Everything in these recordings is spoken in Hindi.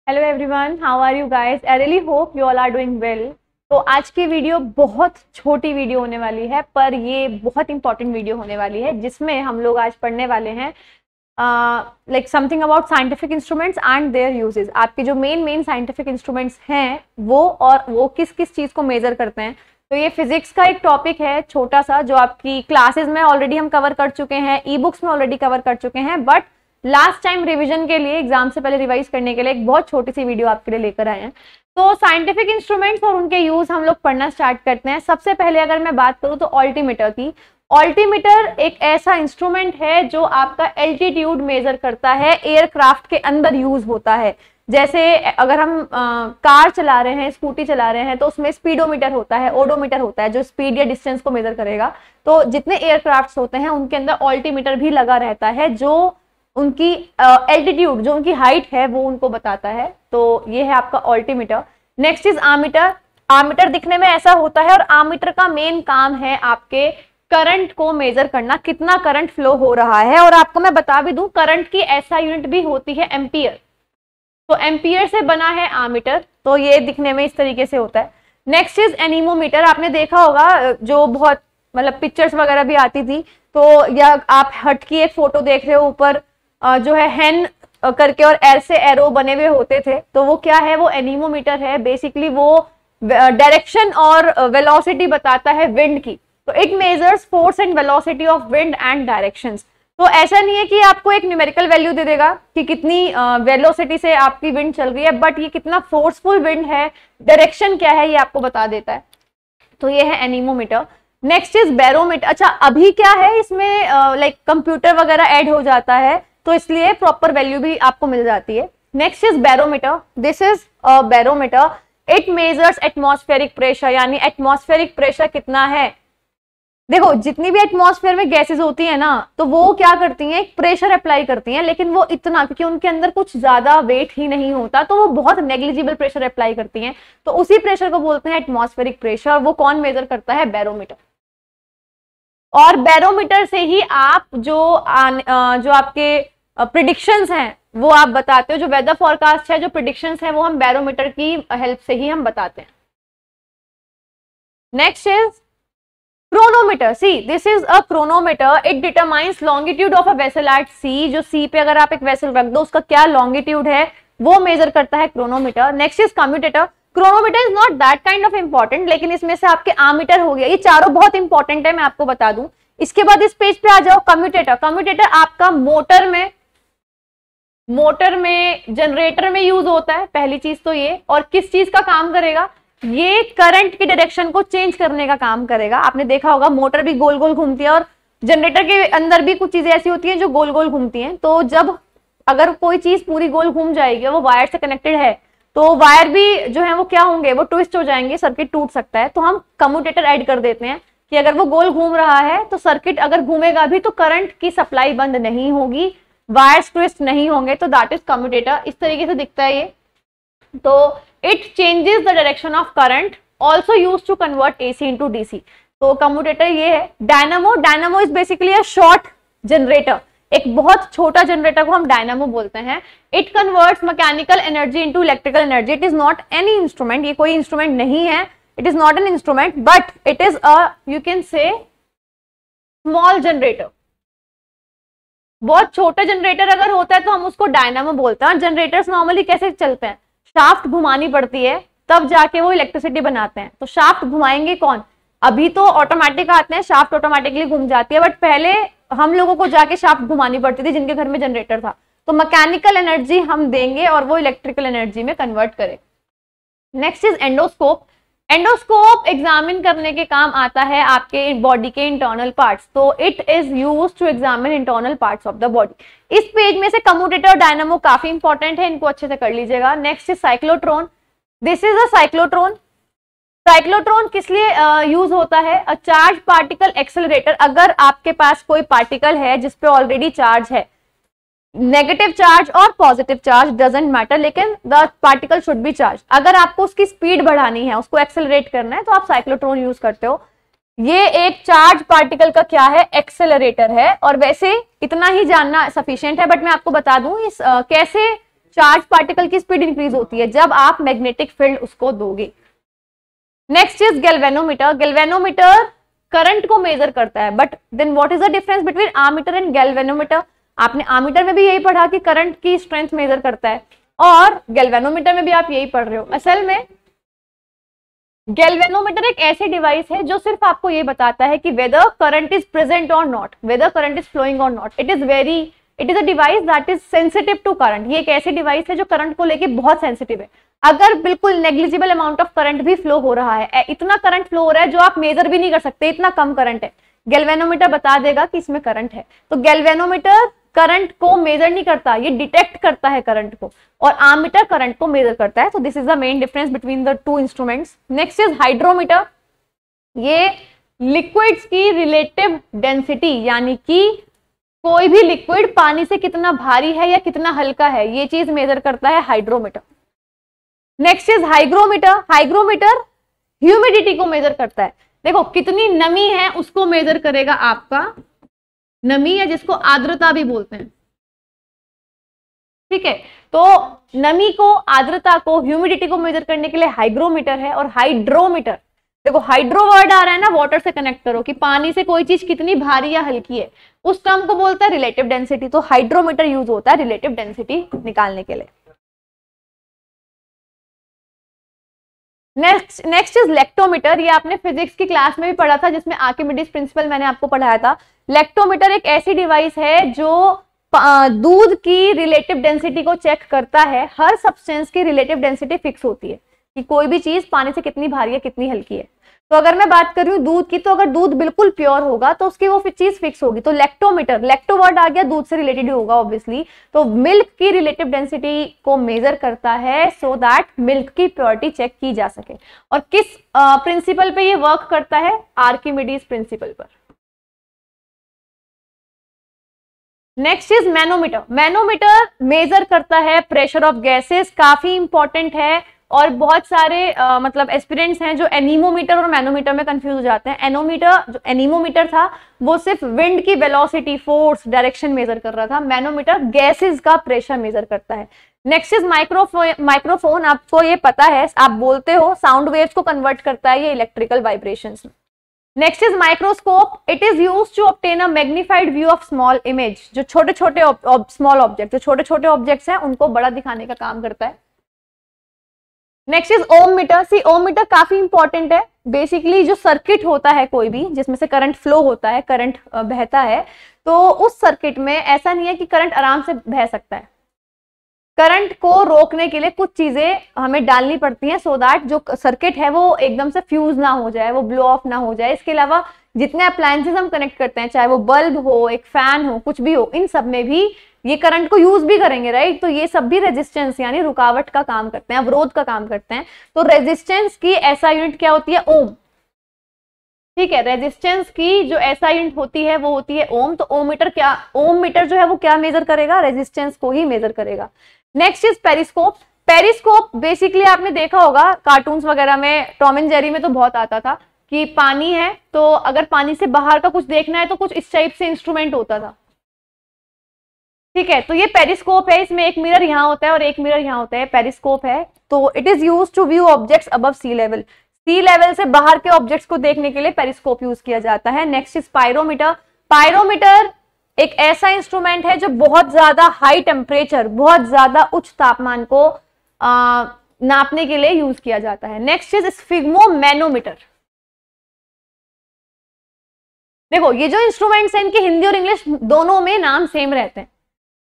Hello everyone, how are you guys? I really hope you all are doing well. तो आज की वीडियो बहुत छोटी वीडियो होने वाली है, पर ये बहुत इंपॉर्टेंट वीडियो होने वाली है जिसमें हम लोग आज पढ़ने वाले हैं like something about scientific instruments and there uses. आपके जो मेन साइंटिफिक इंस्ट्रूमेंट्स हैं वो किस किस चीज़ को मेजर करते हैं। तो ये फिजिक्स का एक टॉपिक है छोटा सा, जो आपकी क्लासेस में ऑलरेडी हम कवर कर चुके हैं, ई बुक्स में ऑलरेडी कवर कर चुके हैं, बट लास्ट टाइम रिवीजन के लिए, एग्जाम से पहले रिवाइज करने के लिए एक बहुत छोटी सी वीडियो आपके लिए लेकर आए हैं। तो साइंटिफिक इंस्ट्रूमेंट्स और उनके यूज हम लोग पढ़ना स्टार्ट करते हैं। सबसे पहले अगर मैं बात करूं तो ऑल्टीमीटर की। ऑल्टीमीटर एक ऐसा इंस्ट्रूमेंट है जो आपका एल्टीट्यूड मेजर करता है, एयरक्राफ्ट के अंदर यूज होता है। जैसे अगर हम कार चला रहे हैं, स्कूटी चला रहे हैं, तो उसमें स्पीडोमीटर होता है, ओडोमीटर होता है जो स्पीड या डिस्टेंस को मेजर करेगा। तो जितने एयरक्राफ्ट होते हैं उनके अंदर ऑल्टीमीटर भी लगा रहता है, जो उनकी एल्टीट्यूड, जो उनकी हाइट है, वो उनको बताता है। तो ये है आपका altimeter. Next is ammeter. Ammeter दिखने में ऐसा होता है और आमीटर का मेन काम है आपके करंट को मेजर करना, कितना करंट फ्लो हो रहा है। और आपको मैं बता भी दूं, करंट की ऐसा यूनिट भी होती है एम्पियर। तो एम्पियर से बना है आमीटर। तो ये दिखने में इस तरीके से होता है। Next is anemometer. आपने देखा होगा, जो बहुत मतलब पिक्चर्स वगैरह भी आती थी, तो या आप हट की एक फोटो देख रहे हो, ऊपर जो है हैन करके और एर से एरो बने हुए होते थे, तो वो क्या है? वो एनीमोमीटर है। बेसिकली वो डायरेक्शन और वेलोसिटी बताता है विंड की। तो it measures force and velocity of wind and directions. तो ऐसा नहीं है कि आपको एक न्यूमेरिकल वैल्यू दे देगा कि कितनी वेलोसिटी से आपकी विंड चल रही है, बट ये कितना फोर्सफुल विंड है, डायरेक्शन क्या है, ये आपको बता देता है। तो ये है एनीमोमीटर। Next is barometer. अच्छा, अभी क्या है इसमें लाइक कंप्यूटर वगैरह ऐड हो जाता है, तो इसलिए प्रॉपर वैल्यू भी आपको मिल जाती है। Next is barometer. This is a barometer. It measures atmospheric pressure, यानी एटमॉस्फेरिक प्रेशर कितना है। देखो, जितनी भी एटमॉस्फेयर में गैसेस होती है ना, तो वो क्या करती हैं, एक प्रेशर अप्लाई करती हैं, लेकिन वो इतना, क्योंकि उनके अंदर कुछ ज्यादा वेट ही नहीं होता, तो वो बहुत नेग्लिजिबल प्रेशर अप्लाई करती हैं। तो उसी प्रेशर को बोलते हैं एटमॉस्फेरिक प्रेशर। वो कौन मेजर करता है? बैरोमीटर। और बैरोमीटर से ही आप जो आपके प्रिडिक्शंस हैं वो आप बताते हो। जो वेदर फॉरकास्ट है, जो प्रिडिक्शंस है, वो हम बैरोमीटर की हेल्प से ही हम बताते हैं। Next is chronometer. See, this is a chronometer. It determines longitude of a vessel at sea. जो सी पे अगर आप एक वेसल रख दो, उसका क्या लॉन्गिट्यूड है वो मेजर करता है chronometer. Next is commutator. Chronometer is not that kind of important, लेकिन इसमें से आपके आमीटर हो गया। ये चारों बहुत इंपॉर्टेंट है, मैं आपको बता दूं। इसके बाद इस पेज पे आ जाओ, कम्यूटेटर। कम्यूटेटर आपका मोटर में जनरेटर में यूज होता है, पहली चीज तो ये। और किस चीज का काम करेगा? ये करंट की डायरेक्शन को चेंज करने का काम करेगा। आपने देखा होगा, मोटर भी गोल गोल घूमती है और जनरेटर के अंदर भी कुछ चीजें ऐसी होती हैं जो गोल गोल घूमती हैं। तो जब अगर कोई चीज पूरी गोल घूम जाएगी, वो वायर से कनेक्टेड है, तो वायर भी जो है वो क्या होंगे, वो ट्विस्ट हो जाएंगे, सर्किट टूट सकता है। तो हम कम्यूटेटर ऐड कर देते हैं कि अगर वो गोल घूम रहा है तो सर्किट अगर घूमेगा भी तो करंट की सप्लाई बंद नहीं होगी, वायर्स ट्विस्ट नहीं होंगे। तो दैट इज कम्यूटेटर। इस तरीके से दिखता है ये। तो it changes the direction of current, also use to convert AC into DC. तो कम्यूटेटर ये है। Dynamo. Dynamo is basically a short generator. एक बहुत छोटा जनरेटर को हम डायनामो बोलते हैं। It converts mechanical energy into electrical energy. It is not any instrument. ये कोई इंस्ट्रूमेंट नहीं है। It is not an instrument, but it is a, you can say, small generator. बहुत छोटा जनरेटर अगर होता है तो हम उसको डायनामो बोलते हैं। जनरेटर्स नॉर्मली कैसे चलते हैं? शाफ्ट घुमानी पड़ती है, तब जाके वो इलेक्ट्रिसिटी बनाते हैं। तो शाफ्ट घुमाएंगे कौन? अभी तो ऑटोमेटिक आते हैं, शाफ्ट ऑटोमेटिकली घूम जाती है, बट पहले हम लोगों को जाके शाफ्ट घुमानी पड़ती थी, जिनके घर में जनरेटर था। तो मैकेनिकल एनर्जी हम देंगे और वो इलेक्ट्रिकल एनर्जी में कन्वर्ट करे। Next is endoscope. Endoscope examine करने के काम आता है आपके बॉडी के इंटरनल पार्ट्स। तो it is used to examine internal parts of the body. इस पेज में से कम्यूटेटर और डायनामो काफी इंपॉर्टेंट है, इनको अच्छे से कर लीजिएगा। Next is cyclotron. This is a cyclotron. Cyclotron किस लिए यूज होता है? A charge particle accelerator. अगर आपके पास कोई पार्टिकल है जिसपे ऑलरेडी चार्ज है, नेगेटिव चार्ज और पॉजिटिव चार्ज डजंट मैटर, लेकिन the particle should be charge. अगर आपको उसकी स्पीड बढ़ानी है, उसको एक्सेलरेट करना है, तो आप साइक्लोट्रॉन यूज करते हो। ये एक चार्ज पार्टिकल का क्या है? एक्सेलरेटर है। और वैसे इतना ही जानना सफिशिएंट है, बट मैं आपको बता दूं इस कैसे चार्ज पार्टिकल की स्पीड इंक्रीज होती है जब आप मैग्नेटिक फील्ड उसको दोगे। Next is galvanometer. Galvanometer current को मेजर करता है, but then what is the difference between ammeter and galvanometer? आपने आमीटर में भी यही पढ़ा कि करंट की स्ट्रेंथ मेजर करता है, और गैल्वेनोमीटर में भी आप यही पढ़ रहे हो। असल में गैल्वेनोमीटर एक ऐसी डिवाइस है जो सिर्फ आपको ये बताता है कि वेदर करंट इज प्रेजेंट और not, whether current is flowing और not. It is a device that is sensitive to current. ये एक ऐसी डिवाइस है जो करंट को लेके बहुत सेंसिटिव है। अगर बिल्कुल नेग्लिजिबल अमाउंट ऑफ करंट भी फ्लो हो रहा है, इतना करंट फ्लो हो रहा है जो आप मेजर भी नहीं कर सकते, इतना कम करंट है, गैल्वेनोमीटर बता देगा कि इसमें करंट है। तो गैल्वेनोमीटर करंट को मेजर नहीं करता, ये डिटेक्ट करता है करंट को, और आमीटर करंट को मेजर करता है। तो this is the main difference between the two instruments. Next is hydrometer. ये लिक्विड्स की रिलेटिव डेंसिटी, यानी कि कोई भी लिक्विड पानी से कितना भारी है या कितना हल्का है, ये चीज मेजर करता है hydrometer. Next is hygrometer. Hygrometer humidity को मेजर करता है। देखो कितनी नमी है उसको मेजर करेगा आपका, नमी है जिसको आर्द्रता भी बोलते हैं, ठीक है। तो नमी को, आर्द्रता को, ह्यूमिडिटी को मेजर करने के लिए हाइग्रोमीटर है। और हाइड्रोमीटर, देखो हाइड्रो वर्ड आ रहा है ना, वाटर से कनेक्ट करो कि पानी से कोई चीज कितनी भारी या हल्की है, उस टर्म को बोलता है रिलेटिव डेंसिटी। तो हाइड्रोमीटर यूज होता है रिलेटिव डेंसिटी निकालने के लिए। Next is lactometer. ये आपने फिजिक्स की क्लास में भी पढ़ा था, जिसमें आर्किमिडीज प्रिंसिपल मैंने आपको पढ़ाया था। लेक्टोमीटर एक ऐसी डिवाइस है जो दूध की रिलेटिव डेंसिटी को चेक करता है। हर सब्सटेंस की रिलेटिव डेंसिटी फिक्स होती है कि कोई भी चीज पानी से कितनी भारी है कितनी हल्की है। तो अगर मैं बात कर रही हूँ दूध की, तो अगर दूध बिल्कुल प्योर होगा तो उसकी वो चीज फिक्स होगी। तो लेक्टोमीटर, लेक्टो वर्ड आ गया, दूध से रिलेटेड होगा ऑब्वियसली। तो मिल्क की रिलेटिव डेंसिटी को मेजर करता है सो दैट मिल्क की प्योरिटी चेक की जा सके। और किस प्रिंसिपल पे ये वर्क करता है? आर्किमिडीज प्रिंसिपल पर। Next is manometer. Manometer measure करता है प्रेशर ऑफ गैसेस, काफी इंपॉर्टेंट है। और बहुत सारे मतलब एस्पिरेंट्स हैं जो एनीमोमीटर और मैनोमीटर में कंफ्यूज हो जाते हैं। जो एनीमोमीटर था वो सिर्फ विंड की वेलोसिटी, फोर्स, डायरेक्शन मेजर कर रहा था। मैनोमीटर गैसेस का प्रेशर मेजर करता है। Next is microphone. आपको ये पता है, आप बोलते हो, साउंड वेव्स को कन्वर्ट करता है ये इलेक्ट्रिकल वाइब्रेशंस में। Next is microscope. It is used to obtain a magnified view of small image. जो छोटे छोटे स्मॉल ऑब्जेक्ट, जो छोटे छोटे ऑब्जेक्ट्स हैं उनको बड़ा दिखाने का काम करता है। Next is ohm meter. See ohm meter काफी इंपॉर्टेंट है। बेसिकली जो सर्किट होता है कोई भी जिसमें से करंट फ्लो होता है, करंट बहता है, तो उस सर्किट में ऐसा नहीं है कि करंट आराम से बह सकता है। करंट को रोकने के लिए कुछ चीजें हमें डालनी पड़ती हैं सो दैट जो सर्किट है वो एकदम से फ्यूज ना हो जाए, वो ब्लो ऑफ ना हो जाए। इसके अलावा जितने अप्लायंसेस हम कनेक्ट करते हैं, चाहे वो बल्ब हो, एक फैन हो, कुछ भी हो, इन सब में भी ये करंट को यूज भी करेंगे, राइट। तो ये सब भी रेजिस्टेंस यानी रुकावट का काम करते हैं, अवरोध का काम करते हैं। तो रेजिस्टेंस की एसआई यूनिट क्या होती है? ओम, ठीक है। रेजिस्टेंस की जो एसआई यूनिट होती है वो होती है ओम। तो ओम मीटर जो है वो क्या मेजर करेगा? रेजिस्टेंस को ही मेजर करेगा। Next is periscope. Periscope basically आपने देखा होगा कार्टून्स वगैरह में, टॉम एंड जेरी में तो बहुत आता था कि पानी है तो अगर पानी से बाहर का कुछ देखना है तो कुछ इस टाइप से इंस्ट्रूमेंट होता था, ठीक है। तो ये पेरिस्कोप है, इसमें एक मिरर यहाँ होता है और एक मिरर यहाँ होता है, पेरिस्कोप है। तो it is use to view objects above sea level. Sea level से बाहर के ऑब्जेक्ट्स को देखने के लिए पेरिस्कोप यूज किया जाता है। Next is pyrometer. पायरोमीटर एक ऐसा इंस्ट्रूमेंट है जो बहुत ज्यादा हाई टेम्परेचर, बहुत ज्यादा उच्च तापमान को नापने के लिए यूज किया जाता है। Next is sphygmomanometer. देखो ये जो इंस्ट्रूमेंट्स हैं इनके हिंदी और इंग्लिश दोनों में नाम सेम रहते हैं,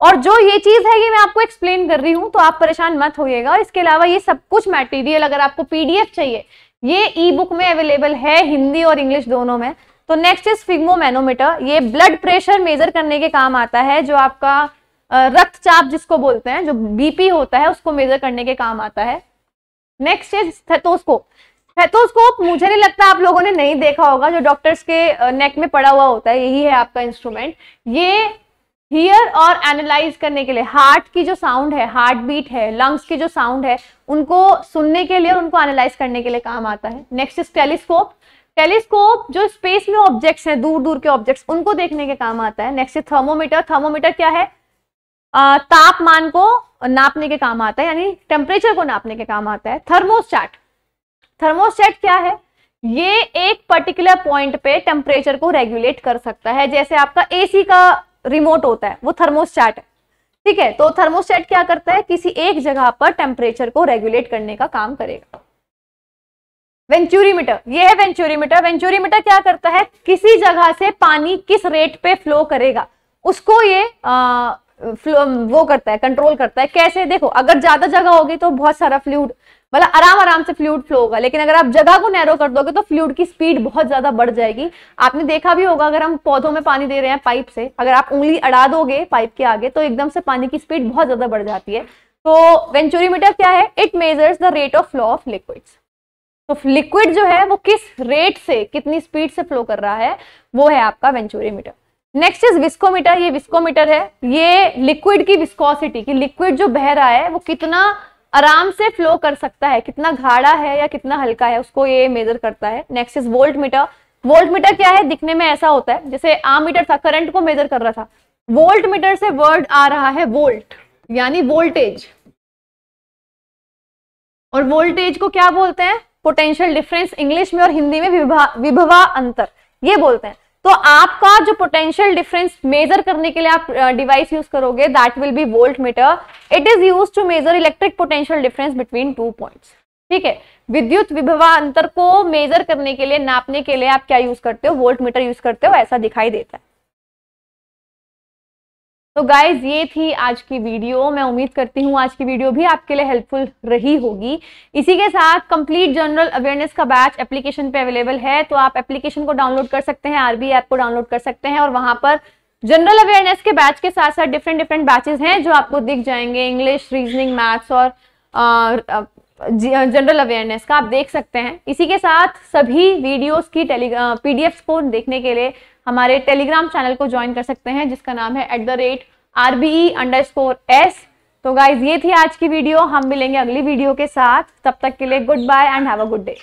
और जो ये चीज है ये मैं आपको एक्सप्लेन कर रही हूं तो आप परेशान मत होइएगा। इसके अलावा ये सब कुछ मटेरियल अगर आपको पीडीएफ चाहिए ये ई बुक में अवेलेबल है, हिंदी और इंग्लिश दोनों में। तो नेक्स्ट इज स्फिग्मोमैनोमीटर। ये ब्लड प्रेशर मेजर करने के काम आता है, जो आपका रक्तचाप जिसको बोलते हैं, जो बीपी होता है उसको मेजर करने के काम आता है। Next is stethoscope. स्टेथोस्कोप मुझे नहीं लगता आप लोगों ने नहीं देखा होगा, जो डॉक्टर्स के नेक में पड़ा हुआ होता है, यही है आपका इंस्ट्रूमेंट। ये हियर और एनालाइज करने के लिए हार्ट की जो साउंड है, हार्ट बीट है, लंग्स की जो साउंड है, उनको सुनने के लिए, उनको एनालाइज करने के लिए काम आता है। Next is telescope. टेलीस्कोप जो स्पेस में ऑब्जेक्ट्स हैं, दूर दूर के ऑब्जेक्ट्स, उनको देखने के काम आता है। Next is thermometer. थर्मोमीटर क्या है? तापमान को नापने के काम आता है, यानी टेम्परेचर को नापने के काम आता है। थर्मोस्टेट, थर्मोस्टेट क्या है? ये एक पर्टिकुलर पॉइंट पे टेम्परेचर को रेगुलेट कर सकता है, जैसे आपका एसी का रिमोट होता है वो थर्मोस्टेट है, ठीक है। तो थर्मोस्टेट क्या करता है? किसी एक जगह पर टेम्परेचर को रेगुलेट करने का काम करेगा। वेंचुरीमीटर, ये है वेंचुरीमीटर। वेंचुरीमीटर क्या करता है? किसी जगह से पानी किस रेट पे फ्लो करेगा उसको ये वो करता है, कंट्रोल करता है। कैसे? देखो, अगर ज्यादा जगह होगी तो बहुत सारा फ्लूइड, मतलब आराम से फ्लूइड फ्लो होगा, लेकिन अगर आप जगह को नैरो कर दोगे तो फ्लूइड की स्पीड बहुत ज्यादा बढ़ जाएगी। आपने देखा भी होगा, अगर हम पौधों में पानी दे रहे हैं पाइप से, अगर आप उंगली अड़ा दोगे पाइप के आगे तो एकदम से पानी की स्पीड बहुत ज्यादा बढ़ जाती है। तो वेंचुरीमीटर क्या है? It measures the rate of flow of liquids. तो लिक्विड जो है वो किस रेट से, कितनी स्पीड से फ्लो कर रहा है, वो है आपका वेंचुरीमीटर। Next is viscometer. ये विस्कोमीटर है, ये लिक्विड की विस्कोसिटी, कि लिक्विड जो बह रहा है वो कितना आराम से फ्लो कर सकता है, कितना गाढ़ा है या कितना हल्का है, उसको ये मेजर करता है। Next is voltmeter. वोल्टमीटर क्या है? दिखने में ऐसा होता है जैसे आममीटर था, करंट को मेजर कर रहा था। वोल्टमीटर से वर्ड आ रहा है वोल्ट, यानी वोल्टेज। और वोल्टेज को क्या बोलते हैं? पोटेंशियल डिफरेंस इंग्लिश में, और हिंदी में विभवा अंतर, ये बोलते हैं। तो आपका जो पोटेंशियल डिफरेंस मेजर करने के लिए आप डिवाइस यूज करोगे, that will be volt meter. It is use to measure electric potential difference between 2 points, ठीक है। विद्युत विभवा अंतर को मेजर करने के लिए, नापने के लिए आप क्या यूज करते हो? वोल्ट मीटर यूज करते हो, ऐसा दिखाई देता है। तो गाइज, ये थी आज की वीडियो। मैं उम्मीद करती हूँ आज की वीडियो भी आपके लिए हेल्पफुल रही होगी। इसी के साथ कंप्लीट जनरल अवेयरनेस का बैच एप्लीकेशन पे अवेलेबल है, तो आप एप्लीकेशन को डाउनलोड कर सकते हैं, आरबी ऐप को डाउनलोड कर सकते हैं, और वहां पर जनरल अवेयरनेस के बैच के साथ साथ डिफरेंट बैचेस हैं जो आपको दिख जाएंगे, इंग्लिश, रीजनिंग, मैथ्स और जनरल अवेयरनेस का, आप देख सकते हैं। इसी के साथ सभी वीडियोस की पीडीएफ्स को देखने के लिए हमारे टेलीग्राम चैनल को ज्वाइन कर सकते हैं, जिसका नाम है @RBE_S। तो गाइज, ये थी आज की वीडियो। हम मिलेंगे अगली वीडियो के साथ, तब तक के लिए good bye and have a good day.